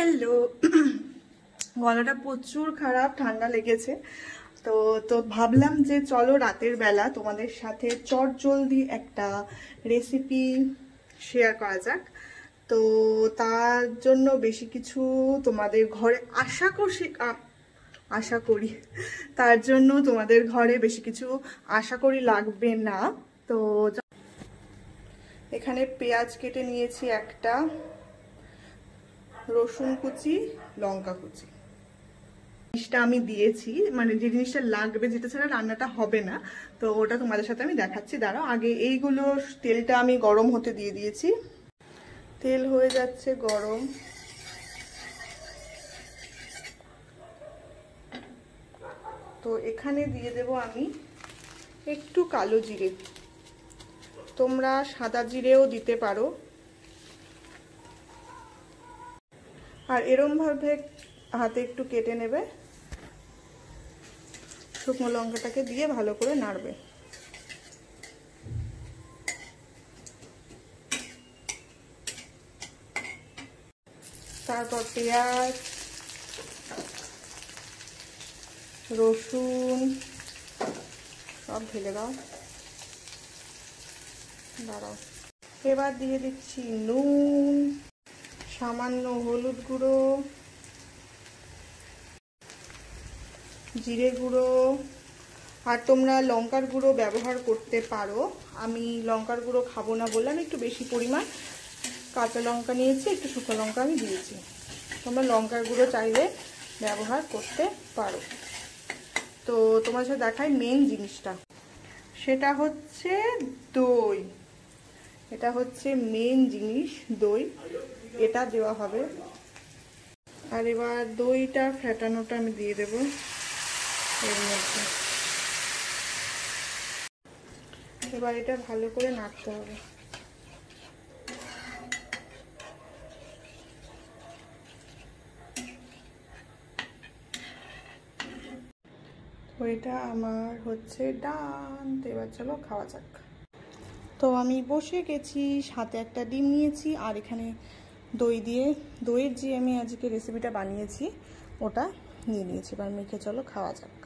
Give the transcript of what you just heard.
Hello গলাটা প্রচুর খারাপ, ঠান্ডা লেগেছে। তো ভাবলাম যে চলো রাতের বেলা তোমাদের সাথে চটজলদি একটা রেসিপি শেয়ার করা যাক। তো তার জন্য বেশি কিছু তোমাদের ঘরে আশা করি তার জন্য তোমাদের ঘরে বেশি কিছু আশা করি লাগবে না। তো এখানে পেঁয়াজ কেটে নিয়েছি, একটা রসুন কুচি, লঙ্কা কুচি, জিনিসটা আমি দিয়েছি, মানে যে জিনিসটা লাগবে, যেটা ছাড়া রান্নাটা হবে না, তো ওটা তোমাদের সাথে আমি দেখাচ্ছি। দাঁড়াও, আগে এইগুলো তেলটা আমি গরম হতে দিয়ে দিয়েছি। তেল হয়ে যাচ্ছে গরম। তো এখানে দিয়ে দেব আমি একটু কালো জিরে, তোমরা সাদা জিরেও দিতে পারো। আর এরম ভাবে হাতে একটু কেটে নেবে, শুকনো লঙ্কাটাকে দিয়ে ভালো করে নাড়বে। তারপর পেঁয়াজ, রসুন সব ঢেলে দাও। দাঁড়াও, এবার দিয়ে দিচ্ছি নুন, সামান্য হলুদ গুঁড়ো, জিরে গুঁড়ো, আর তোমরা লঙ্কার গুঁড়ো ব্যবহার করতে পারো। আমি লঙ্কার গুঁড়ো খাবো না বলে আমি একটু বেশি পরিমাণ কাঁচা লঙ্কা নিয়েছি, একটু শুকনো লঙ্কা আমি দিয়েছি। তোমরা লঙ্কার গুঁড়ো চাইলে ব্যবহার করতে পারো। তো তোমার সাথে দেখাই মেন জিনিসটা, সেটা হচ্ছে দই। এটা হচ্ছে মেন জিনিস, দই, এটা দেওয়া হবে। আর এবার দইটা ফেটানোটা আমি দিয়ে দেবো এর মধ্যে। এবার এটা ভালো করে নাড়তে হবে। ওইটা আমার হচ্ছে ডান। তো এবার চলো খাওয়া যাক। তো আমি বসে গেছি, সাথে একটা ডিম নিয়েছি, আর এখানে দইয়ের যে আমি আজকে রেসিপিটা বানিয়েছি ওটা নিয়ে নিয়েছি। এবার মেখে চলো খাওয়া যাক।